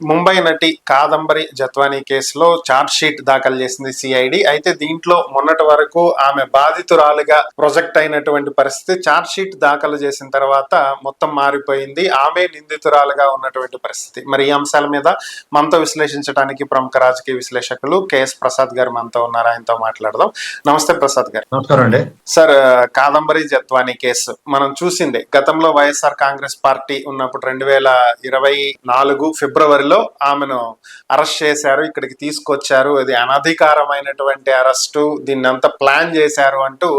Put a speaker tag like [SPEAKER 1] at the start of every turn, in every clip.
[SPEAKER 1] ముంబై నటి కాదంబరి జత్వానీ కేసులో charge sheet దాఖలు చేసింది సిఐడి. అయితే దీంట్లో మొన్నటి వరకు ఆమె బాధితురాలుగా ప్రొజెక్ట్ అయినటువంటి పరిస్థితి ఛార్జ్ షీట్ దాఖలు చేసిన తర్వాత మొత్తం మారిపోయింది. ఆమె నిందితురాలుగా ఉన్నటువంటి పరిస్థితి. మరి ఈ అంశాల మీద మనతో విశ్లేషించడానికి ప్రముఖ రాజకీయ విశ్లేషకులు కెఎస్ ప్రసాద్ గారు మనతో ఉన్నారు. ఆయనతో మాట్లాడదాం. నమస్తే ప్రసాద్ గారు.
[SPEAKER 2] నమస్కారం అండి.
[SPEAKER 1] సార్, కాదంబరి జత్వానీ కేసు మనం చూసిందే. గతంలో వైఎస్ఆర్ కాంగ్రెస్ పార్టీ ఉన్నప్పుడు 2024 ఫిబ్రవరిలో ఆమెను అరెస్ట్ చేశారు, ఇక్కడికి తీసుకొచ్చారు. అది అనధికారమైనటువంటి అరెస్టు, దీన్ని అంతా ప్లాన్ చేశారు అంటూ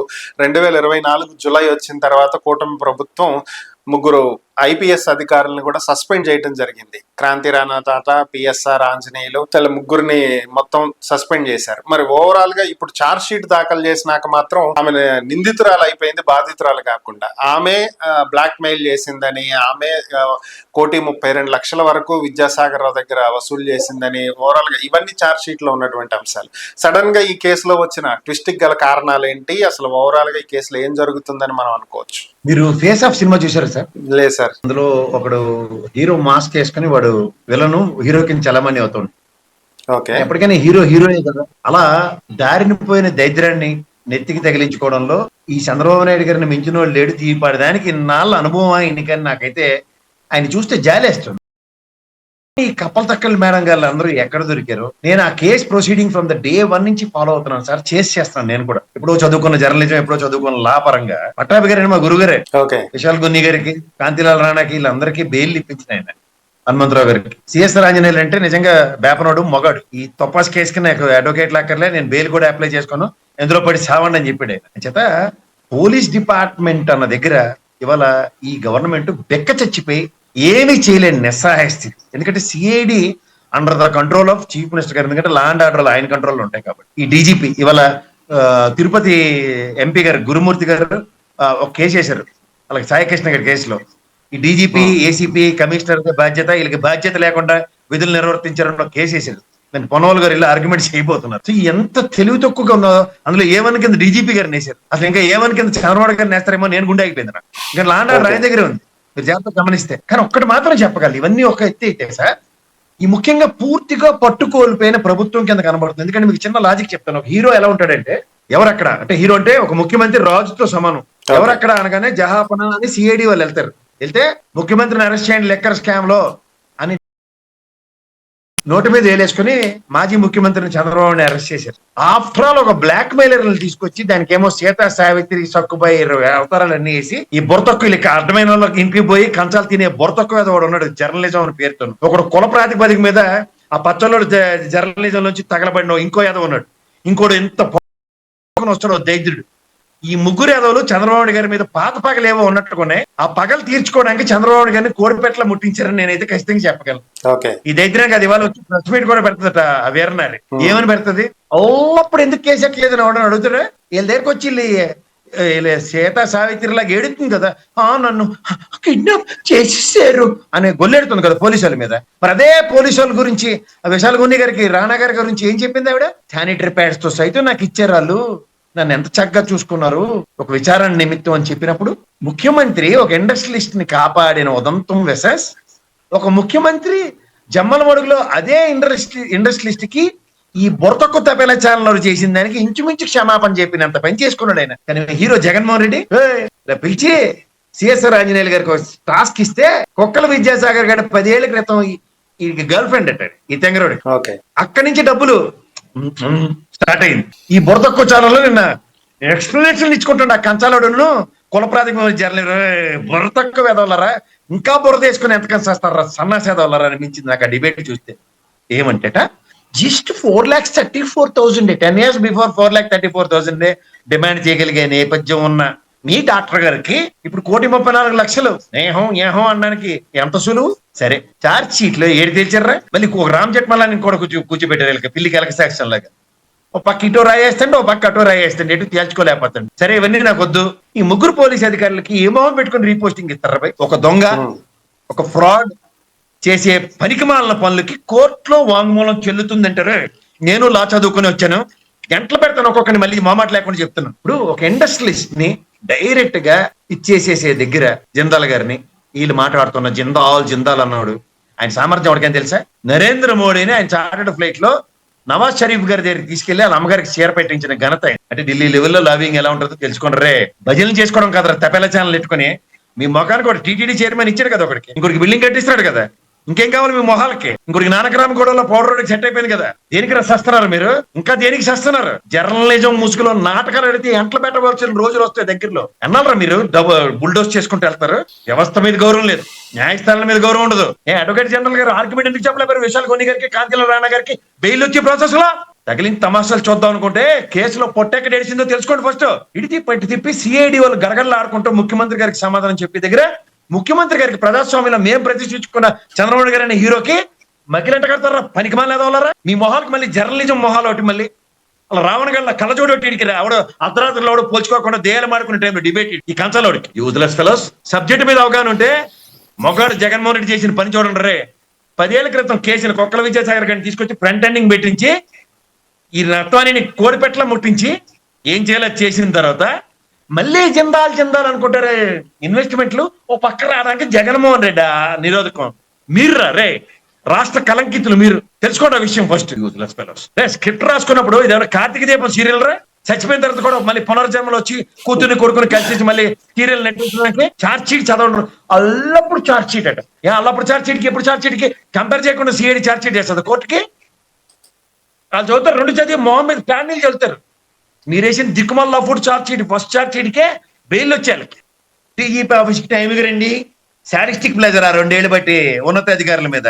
[SPEAKER 1] 2024 జులై వచ్చిన తర్వాత కూటమి ప్రభుత్వం ముగ్గురు ఐపీఎస్ అధికారులను కూడా సస్పెండ్ చేయడం జరిగింది. క్రాంతి రాణా తాత, పిఎస్ఆర్ ఆంజనేయులు, ముగ్గురిని మొత్తం సస్పెండ్ చేశారు. మరి ఓవరాల్ గా ఇప్పుడు ఛార్జ్ షీట్ దాఖలు చేసినాక మాత్రం ఆమె నిందితురాలు అయిపోయింది, బాధితురాలు కాకుండా. ఆమె బ్లాక్ మెయిల్ చేసిందని, ఆమె 1,32,00,000 వరకు విద్యాసాగర్ రావు దగ్గర వసూలు చేసిందని, ఓవరాల్ గా ఇవన్నీ ఛార్జ్ షీట్ లో ఉన్నటువంటి అంశాలు. సడన్ గా ఈ కేసులో వచ్చిన ట్విస్ట్ కి గల కారణాలు ఏంటి, అసలు ఓవరాల్ గా ఈ కేసులో ఏం జరుగుతుందని మనం అనుకోవచ్చు?
[SPEAKER 2] మీరు ఫేస్ ఆఫ్ సినిమా చూసారు సార్?
[SPEAKER 1] లేదు సార్.
[SPEAKER 2] అందులో ఒకడు హీరో మాస్క్ వేసుకుని వాడు విలను హీరో కింద చలమని అవుతాడు. ఎప్పటికైనా హీరోయే కదా. అలా దారిని పోయిన దరిద్రాన్ని నెత్తికి తగిలించుకోవడంలో ఈ చంద్రబాబు నాయుడు గారిని మించిన వాళ్ళు లేడు. తీపాడడానికి ఇన్నాళ్ళ అనుభవం ఆయనకని నాకైతే ఆయన చూస్తే జాలేస్తుంది. ఈ కప్పల తక్కల మేడం గారు అందరూ ఎక్కడ దొరికారు? నేను ఆ case proceeding from the day 1 నుంచి ఫాలో అవుతున్నాను సార్. చేస్తాను నేను కూడా. ఎప్పుడో చదువుకున్న జర్నలిజం, ఎప్పుడో చదువుకున్న లా పరంగా. పట్టాభి గారు మా గురుగారే, విశాల్ గున్ని గారికి, కాంతిలాల్ రాణాకి, వీళ్ళందరికీ బెయిల్ ఇప్పించిన ఆయన. హనుమంతరావు గారికి. సిఎస్ ఆంజనేయులు అంటే నిజంగా బేపనోడు, మొగాడు. ఈ తొప్పాస్ కేసుకి నాకు అడ్వకేట్ లాక్కర్లే, నేను బెయిల్ కూడా అప్లై చేసుకోను, ఎందులో పడి సావండి అని చెప్పాడు ఆయన. చేత పోలీస్ డిపార్ట్మెంట్ అన్న దగ్గర ఇవాళ ఈ గవర్నమెంట్ బెక్క చచ్చిపోయి ఏమీ చేయలేని నిస్సహాయ స్థితి. ఎందుకంటే CID under the control of chief minister గారు. ఎందుకంటే లా అండ్ ఆర్డర్ ఆయన కంట్రోల్లో ఉంటాయి కాబట్టి. ఈ డీజీపీ ఇవాళ తిరుపతి ఎంపీ గారు గురుమూర్తి గారు ఒక కేసు వేశారు, అలాగే సాయికృష్ణ గారి కేసులో. ఈ డీజీపీ, ఏసీపీ, కమిషనర్ బాధ్యత, వీళ్ళకి బాధ్యత లేకుండా విధులు నిర్వర్తించారని ఒక కేసు వేశారు. దాన్ని పొన్నవాళ్ళు గారు ఇలా ఆర్గ్యుమెంట్ చేయబోతున్నారు. సో ఎంత తెలివి తక్కువగా ఉందో. అందులో ఏమని కింద డీజీపీ గారిని వేశారు. అసలు ఇంకా ఏమని కింద చంద్రబాబు గారిని వేస్తారేమో నేను గుండె అయిపోయింది నాకు. ఇంకా లా అండ్ ఆర్డర్ ఆయన దగ్గరే ఉంది, మీరు జాగ్రత్తగా గమనిస్తే. కానీ ఒక్కటి మాత్రం చెప్పగలరు, ఇవన్నీ ఒక ఎత్తి అయితే సార్, ఈ ముఖ్యంగా పూర్తిగా పట్టుకోల్పోయిన ప్రభుత్వం కింద కనబడుతుంది. ఎందుకంటే మీకు చిన్న లాజిక్ చెప్తాను. ఒక హీరో ఎలా ఉంటాడంటే, ఎవరక్కడ అంటే హీరో అంటే ఒక ముఖ్యమంత్రి రాజుతో సమానం. ఎవరక్కడ అనగానే జహాపన అని సిఐడి వాళ్ళు వెళ్తారు. వెళ్తే ముఖ్యమంత్రిని అరెస్ట్ చేయండి లెక్కర్ స్కామ్ లో అని నోటి మీద వేలేసుకుని మాజీ ముఖ్యమంత్రిని చంద్రబాబుని అరెస్ట్ చేశారు. ఆఫ్టర్ ఆల్ ఒక బ్లాక్ మెయిలర్లు తీసుకొచ్చి దానికి ఏమో సీతా సావిత్రి, సక్కుబాయి అవతారాలన్నీ వేసి ఈ బొరతొక్కు ఇక అర్థమైన వాళ్ళకి ఇంటికి పోయి కంచాలు తినే బొరతొక్కు మీద వాడు ఉన్నాడు జర్నలిజం అని పేరుతో. ఒకడు కుల ప్రాతిపదిక మీద ఆ పచ్చళ్ళు జర్నలిజం నుంచి తగలబడిన ఇంకో యాదవ్ ఉన్నాడు. ఇంకోటి ఎంత వస్తాడో దైద్యుడు. ఈ ముగ్గురు యాదవులు చంద్రబాబు గారి మీద పాత పగలు ఏవో ఉన్నట్టుకునే ఆ పగలు తీర్చుకోవడానికి చంద్రబాబు గారిని కోడిపెట్ల ముట్టించారని నేనైతే ఖచ్చితంగా చెప్పగలను. ఈ దైద్యం అది ఇవాళ వచ్చి ప్రెస్ మీట్ కూడా పెడతదట ఆ వీరనారి. ఏమని పెడుతుంది? అప్పుడు ఎందుకు కేసు ఎక్కలేదని ఎవడని అడుగుతాడు. వీళ్ళ దగ్గరకు వచ్చి సీతా సావిత్రిలాగా ఏడుతుంది కదా, నన్ను కిడ్నాప్ చేసేసారు అని గొల్లెడుతుంది కదా పోలీసు వాళ్ళ మీద. మరి అదే పోలీసు వాళ్ళ గురించి విశాల్ గున్ని గారికి, రాణా గారి గురించి ఏం చెప్పింది ఆవిడ? శానిటరీ ప్యాడ్స్ తో సైతం నాకు ఇచ్చారు వాళ్ళు, నన్ను ఎంత చక్కగా చూసుకున్నారు ఒక విచారణ నిమిత్తం అని చెప్పినప్పుడు, ముఖ్యమంత్రి ఒక ఇండస్ట్రియలిస్ట్ ని కాపాడిన ఉదంతం వెసెస్ ఒక ముఖ్యమంత్రి జమ్మల మడుగులో అదే ఇండస్ట్రియలిస్ట్ కి ఈ బొరతొక్కు తపేలా ఛానల్ చేసిన దానికి ఇంచుమించు క్షమాపణ చెప్పినంత పని చేసుకున్నాడు ఆయన. కానీ హీరో జగన్మోహన్ రెడ్డి పిలిచి సిఎస్ఆర్ ఆంజనేయులు గారికి టాస్క్ ఇస్తే కుక్కల విద్యాసాగర్ గారి 10 ఏళ్ల క్రితం ఈ గర్ల్ ఫ్రెండ్ అంటాడు ఈ తెంగరోడి. అక్కడి నుంచి డబ్బులు స్టార్ట్ అయింది. ఈ బురదొక్కు ఛానల్లో నిన్న ఎక్స్ప్లెనేషన్ ఇచ్చుకుంటాడు ఆ కంచాలోడును కుల ప్రాతిపదిక జర్నలి. బురదొక్కు వేదవలరా, ఇంకా బురద వేసుకుని ఎంతకని చేస్తారా సన్నాసి వేదవలరా అనిపించింది నాకు ఆ డిబేట్ చూస్తే. ఏమంటేట జస్ట్ 4,34,000 10 years బిఫోర్ 4,34,000 డిమాండ్ చేయగలిగే నేపథ్యం ఉన్న మీ డాక్టర్ గారికి ఇప్పుడు 1,34,00,000 ఏహం అనడానికి ఎంత సులువు? సరే, ఛార్జ్ షీట్ లో ఏడు తెచ్చారా? మళ్ళీ ఒక రామ్ జెట్మల్లా కూడా కూర్చోబెట్టారు పిల్లికి ఎలక సాక్షన్ లాగా. ఒక పక్క ఇటో రాయేస్తాండి, ఒక పక్క అటో రాయేస్తాండి, ఎటు తేల్చుకోలేకపోతాండి. సరే, ఇవన్నీ నాకు వద్దు. ఈ ముగ్గురు పోలీస్ అధికారులకి ఏమో పెట్టుకుని రీపోస్టింగ్ ఇస్తారా? ఒక దొంగ, ఒక ఫ్రాడ్ చేసే పనికిమాలిన పనులకి కోర్టులో వాంగ్మూలం చెల్లుతుందంటారు. నేను లా చదువుకుని వచ్చాను, గంటలు పెడతాను ఒక్కొక్కరిని, మళ్ళీ మామాట లేకుండా చెప్తున్నాను. ఇప్పుడు ఒక ఇండస్ట్రియలిస్ట్ ని డైరెక్ట్ గా ఇచ్చేసేసే దగ్గర జిందాల్ గారిని వీళ్ళు మాట్లాడుతున్న జిందాల్ అన్నాడు. ఆయన సామర్థ్యం ఎవరికైనా తెలుసా? నరేంద్ర మోడీని ఆయన చార్టర్డ్ ఫ్లైట్ లో నవాజ్ షరీఫ్ గారి దగ్గరికి తీసుకెళ్లి వాళ్ళ అమ్మగారికి చీర పెట్టించిన ఘనత ఆయన. అంటే ఢిల్లీ లెవెల్లో లాబింగ్ ఎలా ఉంటుందో తెలుసుకోండి రే. భజనలు చేసుకోవడం కదరా తపెల ఛానల్ పెట్టుకుని. మీ మొఖానికి ఒకటి టీటీడీ చైర్మన్ ఇచ్చాడు కదా, ఒకటికి ఇంకొకటి బిల్డింగ్ కట్టిస్తున్నాడు కదా, ఇంకేం కావాలి మీ మొహాలకి? ఇంకొకటి నానక్రామ్ గూడలో పౌడర్ రోడ్కి సెట్ అయిపోయింది కదా. దేనికి సస్తున్నారు మీరు? ఇంకా దేనికి సస్తున్నారు? జర్నలిజం ముసుగులో నాటకాలు అడిగితే ఎంటలు పెట్టవలసిన రోజులు వస్తాయి దగ్గరలో. అన్నారా మీరు బుల్డోస్ చేసుకుంటూ వెళ్తారు? వ్యవస్థ మీద గౌరవం లేదు, న్యాయస్థానాల మీద గౌరవం ఉండదు. అడ్వకేట్ జనరల్ గారు ఆర్గ్యుమెంట్ ఎందుకు చెప్పలేరు? విశాల్ కొన్ని గారికి, కాంతిల రాణా గారికి బెయిల్ వచ్చే ప్రాసెస్ లో తగిలిన తమాషాలు చూద్దాం అనుకుంటే కేసులో పొట్టెక్కడ ఏడిసిందో తెలుసుకోండి ఫస్ట్. ఇటు తిప్పి ఇటు తిప్పి సిఐడి వాళ్ళు గరగడలు ఆడుకుంటూ ముఖ్యమంత్రి గారికి సమాధానం చెప్పే దగ్గర ముఖ్యమంత్రి గారికి ప్రజాస్వామ్యంలో మేము ప్రతిష్ఠించుకున్న చంద్రబాబు గారు అనే హీరోకి మగిలంట కడతారా? పనికి మళ్ళీ ఎదవలరా? మీ మొహాలకు మళ్ళీ జర్నలిజం మొహాలు ఒకటి, మళ్ళీ అలా రావణ గళ్ళ కళ్ళజోడు ఒకటి ఆవిడ అర్ధరాత్రిలో పోల్చుకోకుండా దేయాలు మాడుకునే టైంలో డిబేట్ ఈ కంచాలోడికి. Useless fellows. సబ్జెక్ట్ మీద అవగాహన ఉంటే మొగాడు జగన్మోహన్ రెడ్డి చేసిన పని చూడండి రే. 10 ఏళ్ల క్రితం కేసుని కుక్కల విజయసాగర్ గారిని తీసుకొచ్చి ఫ్రంట్ ఎండింగ్ పెట్టించి ఈ రత్వాన్ని కోడిపెట్ల ముట్టించి ఏం చేయాలో చేసిన తర్వాత మళ్ళీ జిందాలు అనుకుంటారే ఇన్వెస్ట్మెంట్లు. ఓ పక్క రావడానికి జగన్మోహన్ రెడ్డి నిరోధకం. మీరు రే రాష్ట్ర కలంకితులు మీరు. తెలుసుకోండి ఆ విషయం ఫస్ట్. Useless fellows. స్క్రిప్ట్ రాసుకున్నప్పుడు ఇదేమైనా కార్తీక దీపం సీరియల్ రా? చచ్చిపోయిన తర్వాత కూడా మళ్ళీ పునర్జన్మలు వచ్చి కూతుర్ని కొడుకుని కలిసి మళ్ళీ సీరియల్ నెట్టించడానికి ఛార్జ్ షీట్ చదవడం. అల్లప్పుడు ఛార్జ్ షీట్ అట. అల్లప్పుడు ఛార్జ్ షీట్ కి ఎప్పుడు ఛార్జ్ షీట్ కి కంపేర్ చేయకుండా సిఐడి ఛార్జ్ షీట్ చేస్తుంది కోర్టుకి. వాళ్ళు చదువుతారు, 2 చదివి మొహమ్మద్ ప్యానీలు చదువుతారు. మీరేసిన దిక్కుమల్లా ఫుడ్ ఛార్జ్ షీట్ ఫస్ట్ ఛార్జ్ షీట్కే బెయిల్ వచ్చేయాలి. టీజీపీ ఆఫీస్కి టైంకి రండి. శాడిస్టిక్ ప్లెజర్ 2 ఏళ్ళు బట్టి ఉన్నతాధికారుల మీద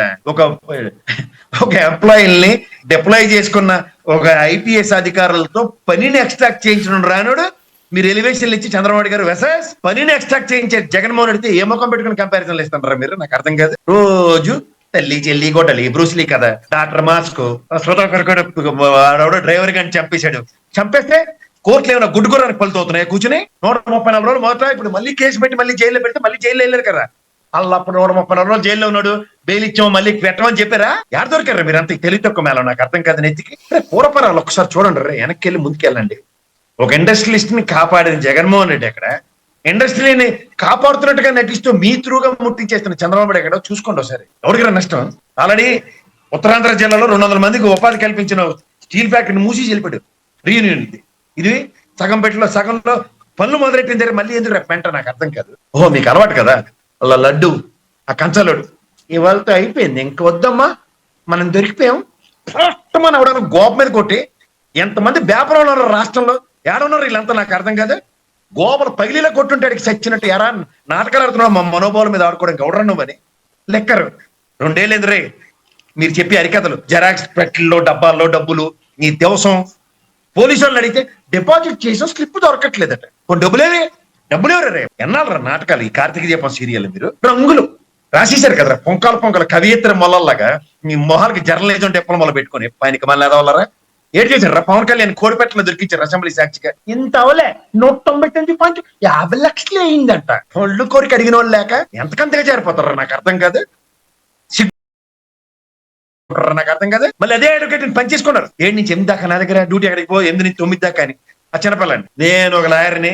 [SPEAKER 2] ఒక ఎంప్లాయీని డిప్లాయ్ చేసుకున్న ఒక ఐపీఎస్ అధికారులతో పనిని ఎక్స్ట్రాక్ట్ చేయించడం రానుడు. మీరు ఎలివేషన్లు ఇచ్చి చంద్రబాబు గారు వెసస్ పనిని ఎక్స్ట్రాక్ట్ చేయించే జగన్మోహన్ రెడ్డి ఏ ముఖం పెట్టుకుని కంపారిజన్లు ఇస్తున్నారా మీరు? నాకు అర్థం కాదు. రోజు తల్లి చెల్లి గొడ్డలి బ్రూస్లీ కదా, డాక్టర్ మాస్క్ డ్రైవర్ గాని చంపేశాడు. చంపేస్తే కోర్టులు ఏమైనా గుడ్డుగురానికి పలుతవుతున్నాయి కూర్చుని. 134 రోజులు మొదట ఇప్పుడు మళ్ళీ కేసు పెట్టి మళ్ళీ జైల్లో పెడితే మళ్ళీ జైల్లో వెళ్ళారు కదా. అలా అప్పుడు 134 రోజులు జైల్లో ఉన్నాడు, బెయిల్ ఇచ్చాము మళ్ళీ పెట్టమని చెప్పారా? ఎవరు దొరికారా మీరు? అంత తెలివి తక్కువ మేళ. నాకు అర్థం కాదు నెత్తికి. పూర్వపరాలు ఒకసారి చూడండి రే, వెనక్కి వెళ్ళి ముందుకెళ్ళండి. ఒక ఇండస్ట్రియలిస్ట్ ని కాపాడిన జగన్మోహన్ రెడ్డి అక్కడ, ఇండస్ట్రీని కాపాడుతున్నట్టుగా నటిస్తూ మీ త్రూగా ముట్టించేస్తున్న చంద్రబాబు ఎక్కడో చూసుకోండి ఒకసారి. ఎవరికైనా నష్టం? ఆల్రెడీ ఉత్తరాంధ్ర జిల్లాలో 200 మందికి ఉపాధి కల్పించిన స్టీల్ ఫ్యాక్టరీని మూసి వెళ్ళిపోయాడు. రీయూనియన్ ఇది సగం పెట్టిలో సగంలో పనులు మొదలెట్టిన దగ్గర మళ్ళీ ఎందుకు పెంట? నాకు అర్థం కాదు. ఓహో మీకు అలవాటు కదా అలా లడ్డు, ఆ కంచలోడు ఇవాళతో అయిపోయింది, ఇంక వద్దమ్మా మనం దొరికిపోయాం మన అవడానికి గోప మీద కొట్టి ఎంతమంది వ్యాపారం ఉన్నారు రాష్ట్రంలో, ఏడున్నారు వీళ్ళంతా? నాకు అర్థం కాదు. గోపలు పగిలిలా కొట్టుంటాడు చచ్చినట్టు. ఎరా నాటకాలు ఆడుతున్నావు మా మనోభావాల మీద ఆడుకోవడానికి ఎవడన్నా అని లెక్కరు. 2 ఏళ్ళు ఎదురే మీరు చెప్పి అరికథలు, జెరాక్స్ పెట్టెల్లో డబ్బాల్లో డబ్బులు, నీ దేవసం. పోలీసు వాళ్ళు అడిగితే డిపాజిట్ చేసాం స్లిప్ దొరకట్లేదట. డబ్బులు ఎవరే? ఎన్నాళ్ళరా నాటకాలు? ఈ కార్తీక దీపం సీరియల్ మీరు రంగులు రాసేశారు కదరా, పొంకాల కవియత్ర మొల్లలాగా. మీ మొహాలకి జర్నలిజం టెప్పల మొదలు పెట్టుకుని పైనకి మళ్ళీ ఎదవలరా? ఏడు చేశారు పవన్ కళ్యాణ్ కోడిపెట్టలో దొరికించారు అసెంబ్లీ సాక్షిగా. ఇంత అవలే 199.50 లక్షలు అయిందంట. ఒళ్ళు కోరిక అడిగిన వాళ్ళు లేక ఎంతకంతగా చేరిపోతారా? నాకు అర్థం కాదు. నాకు అర్థం కాదు. మళ్ళీ అదే అడ్వకేట్ పనిచేసుకున్నారు. 7 నుంచి 8 దాకా నా దగ్గర డ్యూటీ, అక్కడికి 8 నుంచి 9 దాకా అని. ఆ చిన్నపిల్లని నేను ఒక లాయర్ని,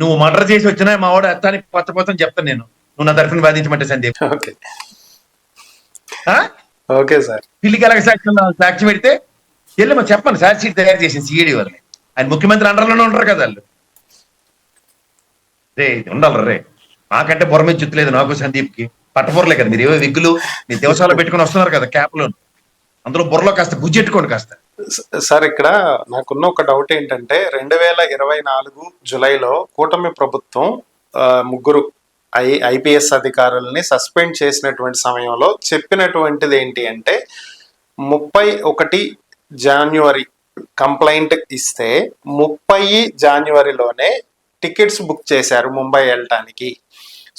[SPEAKER 2] నువ్వు మర్డర్ చేసి వచ్చినా మా వాడు అత్తానికి పచ్చపోతాను చెప్తాను నేను, నువ్వు నా తరఫున వాదించమంటే సందీప్.
[SPEAKER 1] Okay sir.
[SPEAKER 2] పిల్లికి ఎలాగ సాక్షి పెడితే వెళ్ళి మరి చెప్పండి ఛార్జ్ షీట్ తయారు చేసింది సిఐడి వాళ్ళని. ఆయన ముఖ్యమంత్రి అండర్లోనే ఉంటారు కదా వాళ్ళు. రే ఉండాలి రే. నాకంటే బుర్ర మీద చుట్టలేదు నాకు సందీప్కి. పట్టబుర్రలే కదా మీరు, ఏవో విగ్గులు మీ దేవసాలు పెట్టుకుని వస్తున్నారు కదా క్యాప్లో, అందులో బుర్రలో కాస్త గుజ్జెట్టుకోండి కాస్త.
[SPEAKER 1] సార్ ఇక్కడ నాకున్న ఒక డౌట్ ఏంటంటే 2024 జూలైలో కూటమి ప్రభుత్వం 3 ఐపీఎస్ అధికారుల్ని సస్పెండ్ చేసినటువంటి సమయంలో చెప్పినటువంటిది ఏంటి అంటే 31 జాన్యువరి కంప్లైంట్ ఇస్తే 30 జాన్యువరిలోనే టికెట్స్ బుక్ చేశారు ముంబై వెళ్ళటానికి.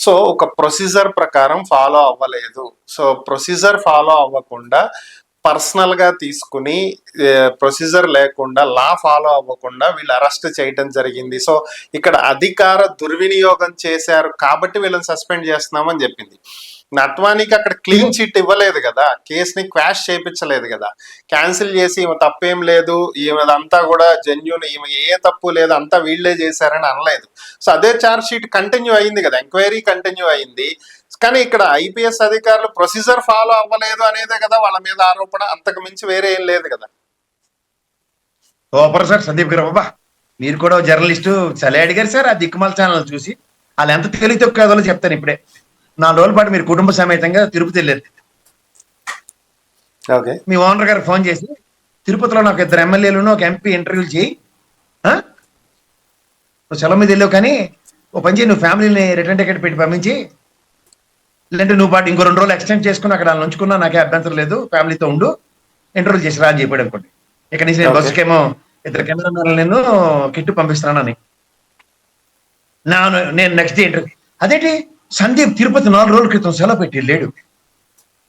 [SPEAKER 1] సో ఒక ప్రొసీజర్ ప్రకారం ఫాలో అవ్వలేదు. సో ప్రొసీజర్ ఫాలో అవ్వకుండా పర్సనల్ గా తీసుకుని ప్రొసీజర్ లేకుండా లా ఫాలో అవ్వకుండా వీళ్ళు అరెస్ట్ చేయడం జరిగింది. సో ఇక్కడ అధికార దుర్వినియోగం చేశారు కాబట్టి వీళ్ళని సస్పెండ్ చేస్తున్నామని చెప్పింది. నట్వానికి అక్కడ క్లీన్ చిట్ ఇవ్వలేదు కదా, కేసుని క్వాష్ చేయించలేదు కదా, క్యాన్సిల్ చేసి ఈమె తప్పేం లేదు, ఈమెదంతా కూడా జెన్యున్, ఈమె ఏ తప్పు లేదు, అంతా వీళ్ళే చేశారని అనలేదు. సో అదే ఛార్జ్ షీట్ కంటిన్యూ అయింది కదా, ఎంక్వైరీ కంటిన్యూ అయింది. కానీ ఇక్కడ ఐపీఎస్ అధికారులు ప్రొసీజర్ ఫాలో అవ్వలేదు అనేదే కదా వాళ్ళ మీద ఆరోపణ, అంతకు మించి వేరే ఏం లేదు కదా.
[SPEAKER 2] సూపర్ సార్ సందీప్ గారు, బాబా మీరు కూడా జర్నలిస్టు చలే అడిగారు సార్ ఆ దిక్కుమాల ఛానల్ చూసి. వాళ్ళు ఎంత తెలివితో కథలో చెప్తాను ఇప్పుడే. 4 రోజుల పాటు మీరు కుటుంబ సమేతంగా తిరుపతి వెళ్ళారు.
[SPEAKER 1] ఓకే,
[SPEAKER 2] మీ ఓనర్ గారు ఫోన్ చేసి తిరుపతిలో నాకు 2 ఎమ్మెల్యేలను ఒక ఎంపీ ఇంటర్వ్యూలు చేయి, నువ్వు సెలవు మీద వెళ్ళావు కానీ ఓ పని చేయి, నువ్వు ఫ్యామిలీని రిటర్న్ టికెట్ పెట్టి పంపించి, లేదంటే నువ్వు పాటు ఇంకో 2 రోజులు ఎక్స్టెండ్ చేసుకుని అక్కడ ఉంచుకున్నా నాకే అభ్యంతరం లేదు, ఫ్యామిలీతో ఉండు, ఇంటర్వ్యూ చేసి రా అని చెప్పాడు అనుకోండి. ఇక్కడ నుంచి నేను బస్సుకేమో 2 కెమెరామెన్లు నేను కిట్టు పంపిస్తున్నానని, నేను నెక్స్ట్ డే ఇంటర్వ్యూ. అదేంటి సందీప్ తిరుపతి 4 రోజుల క్రితం సెలవు పెట్టి లేడు,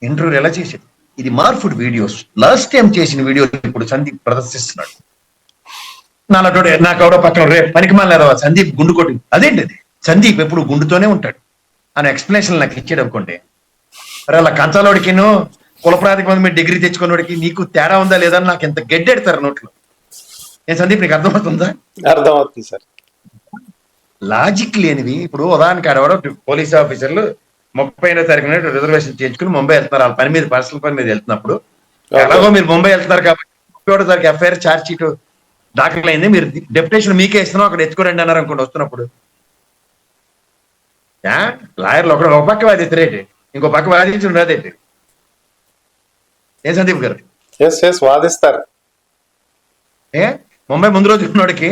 [SPEAKER 2] ఇంటర్వ్యూ ఎలా చేసేది? ఇది మార్ఫుడ్ వీడియోస్, లాస్ట్ టైం చేసిన వీడియో ఇప్పుడు సందీప్ ప్రదర్శిస్తున్నాడు. నాకు ఎవడో పక్కన రేపు పనికి మాలేదా సందీప్ గుండు కొట్టి, అదేంటి అది సందీప్ ఎప్పుడు గుండుతోనే ఉంటాడు అని ఎక్స్ప్లెనేషన్ నాకు ఇచ్చాడు అనుకోండి. మరి అలా కంచాలోడికిను కుల ప్రాతిపదిక మీద డిగ్రీ తెచ్చుకున్నోడికి నీకు తేడా ఉందా లేదా అని నాకు ఎంత గెడ్డెడతారు నోట్లో. ఏం సందీప్ నీకు అర్థమవుతుందా?
[SPEAKER 1] అర్థమవుతుంది సార్.
[SPEAKER 2] లాజిక్ లేనివి. ఇప్పుడు ఉదాహరణకి ఆడవాడు పోలీస్ ఆఫీసర్లు 30వ తారీఖు నాడు రిజర్వేషన్ చేయించుకుని ముంబై వెళ్తున్నారు, వాళ్ళ పని మీద పర్సనల్ పని మీద వెళ్తున్నప్పుడు. ఎలాగో మీరు ముంబై వెళ్తున్నారు కాబట్టి 31వ తారీఖు ఎఫ్ఐఆర్ ఛార్జ్ షీట్ దాఖలు అయింది, మీరు డెప్యుటేషన్ మీకే ఇస్తున్నాం అక్కడ ఎత్తుకోరండి అన్నారు అనుకోండి. వస్తున్నప్పుడు లాయర్లు ఒక పక్క వాదిస్తారేంటి, ఇంకో పక్క వాదించండి అదేంటి? ఏ సందీప్ గారు
[SPEAKER 1] వాదిస్తారు.
[SPEAKER 2] ముంబై ముందు రోజు ఉన్నోడికి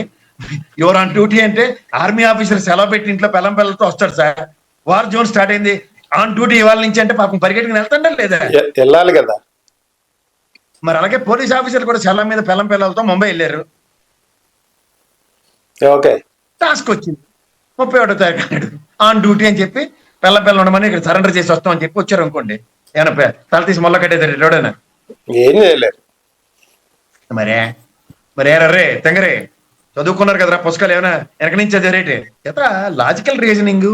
[SPEAKER 2] యువర్ ఆన్ డ్యూటీ అంటే ఆర్మీ ఆఫీసర్ సెలవు పెట్టి ఇంట్లో పిల్లలతో వస్తాడు సార్. వార్ జోన్ స్టార్ట్ అయింది, ఆన్ డ్యూటీ ఇవాళ నుంచి అంటే పాపం పరిగెట్టుకుని వెళ్తాడా లేదా?
[SPEAKER 1] వెళ్ళాలి కదా.
[SPEAKER 2] మరి అలాగే పోలీస్ ఆఫీసర్ కూడా సెలవు మీద పిల్లలతో ముంబై వెళ్ళారు.
[SPEAKER 1] ఓకే,
[SPEAKER 2] టాస్క్ వచ్చింది 31వ తారీఖు నాడు ఆన్ డ్యూటీ అని చెప్పి పిల్ల ఉండమని ఇక్కడ సరెండర్ చేసి వస్తాం అని చెప్పి వచ్చారు అనుకోండి. ఏమన్నా తల తీసి మొల్ల కట్టేదారు ఎవడైనా?
[SPEAKER 1] ఏం చేయలేరు.
[SPEAKER 2] మరి రే తెంగరే చదువుకున్నారు కదరా పుస్తకాలు, ఏమైనా వెనక నుంచి చదివారేటి? ఎట్లా లాజికల్ రీజనింగ్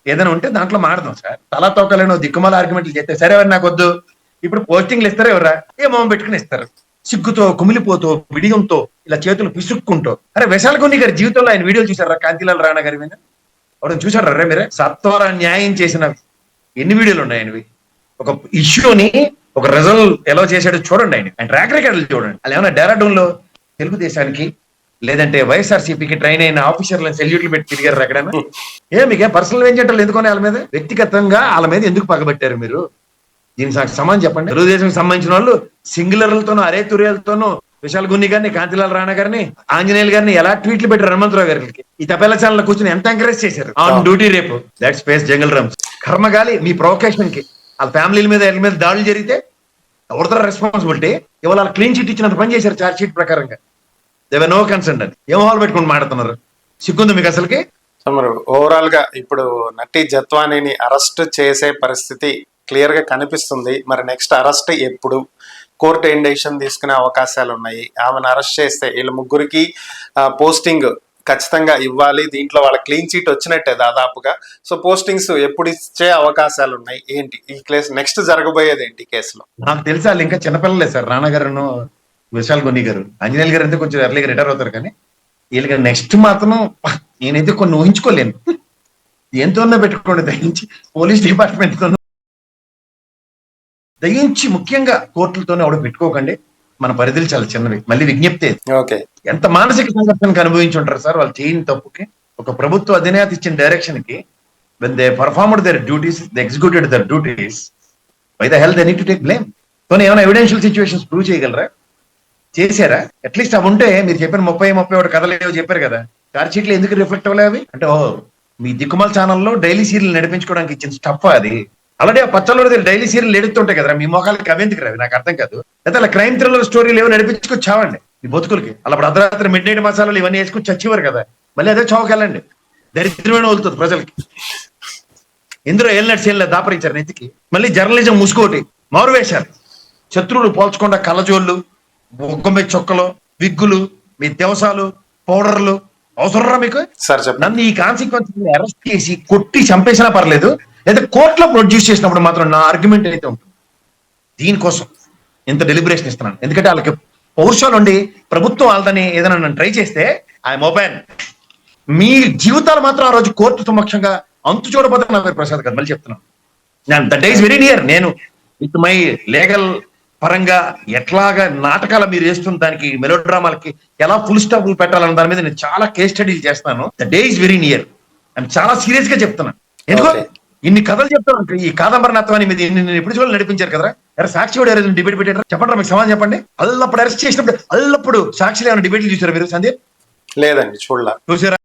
[SPEAKER 2] ఏదైనా ఉంటే దాంట్లో మాడదాం సార్. తలా తోకలేనో దిక్కుమాల ఆర్గ్యుమెంట్లు చేస్తే సరే ఎవరు నాకు వద్దు. ఇప్పుడు పోస్టింగ్లు ఇస్తారు ఎవరా? ఏ మొహం పెట్టుకుని ఇస్తారు, సిగ్గుతో కుమిలిపోతూ బిడియంతో ఇలా చేతులు పిసుక్కుంటూ. అరే విశాల్ కొన్ని గారి జీవితంలో ఆయన వీడియోలు చూసారా? కాంతిలాల్ రాణా గారి మీద ఎవరైనా చూసారా? రే మీరే సత్వర న్యాయం చేసిన ఎన్ని వీడియోలు ఉన్నాయి ఆయనవి. ఒక ఇష్యూని ఒక రిజల్ట్ ఎలా చేశాడో చూడండి, ఆయన ట్రాక్ రికార్డులు చూడండి. అలా ఏమైనా డెరాడూన్ లో తెలుగుదేశానికి లేదంటే వైఎస్ఆర్సీపీకి ట్రైన్ అయిన ఆఫీసర్లను సెల్యూట్లు పెట్టి తిరిగారు ఎక్కడైనా? మీకే పర్సనల్ వెంజెంటలు ఎందుకని వాళ్ళ మీద వ్యక్తిగతంగా వాళ్ళ మీద ఎందుకు పగబట్టారు మీరు? దీనికి నాకు సమానం చెప్పండి. తెలుగుదేశం సంబంధించిన వాళ్ళు సింగులర్లతోనూ అరే తుర్యాలతోనూ విశాల్ గున్ని గారిని, కాంతిలాల్ రాణా గారిని, ఆంజనేయులు గారిని ఎలా ట్వీట్లు పెట్టారు హనుమంతరావు గారికి. ఈ తపేల ఛానల్ కూర్చొని ఎంత ఎంకరేజ్ చేశారు. ఆన్ డ్యూటీ రేపు దట్ స్పేస్ జంగల్ రమ్స్ కర్మగాలి మీ ప్రొవకేషన్ కి వాళ్ళ ఫ్యామిలీల మీద వీళ్ళ మీద దాడులు జరిగితే ఎవరితో రెస్పాన్సిబిలిటీ? ఇవాళ వాళ్ళు క్లీన్ చిట్ ఇచ్చినంత పని చేశారు ఛార్జ్ షీట్ ప్రకారంగా. దేవర్ నో కన్సర్న్ అని ఏం హాల్ పెట్టుకుని మాట్లాడుతున్నారు? సిగ్గుంది మీకు అసలుకి?
[SPEAKER 1] మరి ఓవరాల్ గా ఇప్పుడు నటి జత్వానీని అరెస్ట్ చేసే పరిస్థితి క్లియర్ గా కనిపిస్తుంది. మరి నెక్స్ట్ అరెస్ట్ ఎప్పుడు? కోర్టు ఏం డెసిషన్ తీసుకునే అవకాశాలు ఉన్నాయి? ఆమెను అరెస్ట్ చేస్తే వీళ్ళ ముగ్గురికి పోస్టింగ్ ఖచ్చితంగా ఇవ్వాలి, దీంట్లో వాళ్ళ క్లీన్ చీట్ వచ్చినట్టే దాదాపుగా. సో పోస్టింగ్స్ ఎప్పుడు ఇచ్చే అవకాశాలు ఉన్నాయి? ఏంటి ఈ కేసు నెక్స్ట్ జరగబోయేది ఏంటి కేసులో?
[SPEAKER 2] నాకు తెలిసి వాళ్ళు ఇంకా చిన్నపిల్లలే సార్, రాణా గారు, విశాల్ గున్ని గారు. ఆంజనేయులు గారు అయితే కొంచెం ఎర్లీగా రిటైర్ అవుతారు, కానీ వీళ్ళకి నెక్స్ట్ మాత్రం నేనైతే కొన్ని ఊహించుకోలేను. ఎంతోనే పెట్టుకోండి దయించి, పోలీస్ డిపార్ట్మెంట్ తో దయించి, ముఖ్యంగా కోర్టులతోనే ఆవిడ పెట్టుకోకండి. మన పరిధులు చాలా చిన్నవి. మళ్ళీ విజ్ఞప్తి,
[SPEAKER 1] ఓకే,
[SPEAKER 2] ఎంత మానసిక సంఘర్షణకు అనుభవించి ఉంటారు సార్ వాళ్ళు చేయని తప్పుకి. ఒక ప్రభుత్వ అధినేత ఇచ్చిన డైరెక్షన్ కి when they performed their duties, they executed their duties, why the hell they need to take blame? So ఏమైనా ఎవిడెన్షియల్ సిచ్యువేషన్స్ ప్రూవ్ చేయగలరా? చేశారా? అట్లీస్ట్ అవి ఉంటే మీరు చెప్పిన 30-31 కథలు చెప్పారు కదా, ఛార్జ్ షీట్లు ఎందుకు రిఫ్లెక్ట్ అవ్వలేవి అంటే, మీ దిక్కుమాల ఛానల్లో డైలీ సీరియల్ నడిపించుకోవడానికి ఇచ్చిన స్టఫ్ అది. అలాగే ఆ పచ్చళ్ళు డైలీ సీరియల్ ఎడుతుంటాయి కదా, మీ మొఖాలకి అవేందుకు రావి నాకు అర్థం కాదు. అయితే అలా క్రైమ్ థ్రిల్లర్ స్టోరీలు ఏమో నడిపించుకొని చావండి మీ బతుకులకి. అలా అర్ధరాత్రి మిడ్ నైట్ మసాలాలు ఇవన్నీ వేసుకుని చచ్చివారు కదా, మళ్ళీ అదే చావకెళ్ళండి. దరిద్రమైన వదులుతుంది ప్రజలకి. ఇందులో ఏళ్ళనట్టు ఏళ్ళ దాపరించారు నెత్తికి. మళ్ళీ జర్నలిజం ముసుకోటి, మారువేశాలు, శత్రువులు పోల్చకుండా కళ్ళజోళ్ళు, బొగ్గమ్మ చొక్కలు, విగ్గులు, మీ దేవసాలు, పౌడర్లు అవసరరా మీకు?
[SPEAKER 1] సార్ చెప్పండి.
[SPEAKER 2] నన్ను ఈ కాన్సిక్వెన్స్ అరెస్ట్ చేసి కొట్టి చంపేసినా పర్లేదు, లేదా కోర్టులో ప్రొడ్యూస్ చేసినప్పుడు మాత్రం నా ఆర్గ్యుమెంట్ అయితే ఉంటుంది. దీనికోసం ఇంత డెలిబరేషన్ ఇస్తున్నాను, ఎందుకంటే వాళ్ళకి పౌరుషాలు ఉండి ప్రభుత్వం వాళ్ళని ఏదైనా నన్ను ట్రై చేస్తే ఐఎమ్ ఓపెన్. మీ జీవితాలు మాత్రం ఆ రోజు కోర్టు సమక్షంగా అంతు చూడబోతే నా పేరు ప్రసాద్ గారు, మళ్ళీ చెప్తున్నాను. The day is very near. నేను విత్ మై లీగల్ పరంగా ఎట్లాగా నాటకాలు మీరు వేస్తున్న దానికి, మెలో డ్రామాలకి ఎలా ఫుల్ స్టాప్ పెట్టాలన్న దాని మీద నేను చాలా కేస్ స్టడీలు చేస్తాను. The day is very near. నేను చాలా సీరియస్ గా చెప్తున్నాను. ఎందుకో ఇన్ని కథలు చెప్తాను. ఈ కాదంబరి నత్వాన్ని మీద నేను ఎప్పుడు చూడాలి నడిపించారు కదరా. ఎరా సాక్షి కూడా డిబేట్ పెట్టారా? చెప్పండి, మీకు సమాధానం చెప్పండి. అల్లప్పుడు అరెస్ట్ చేసినప్పుడు అల్లప్పుడు సాక్షిలో ఏమైనా డిబేట్లు చూసారా మీరు సందీప్?
[SPEAKER 1] లేదండి, చూడాల.
[SPEAKER 2] చూసారా?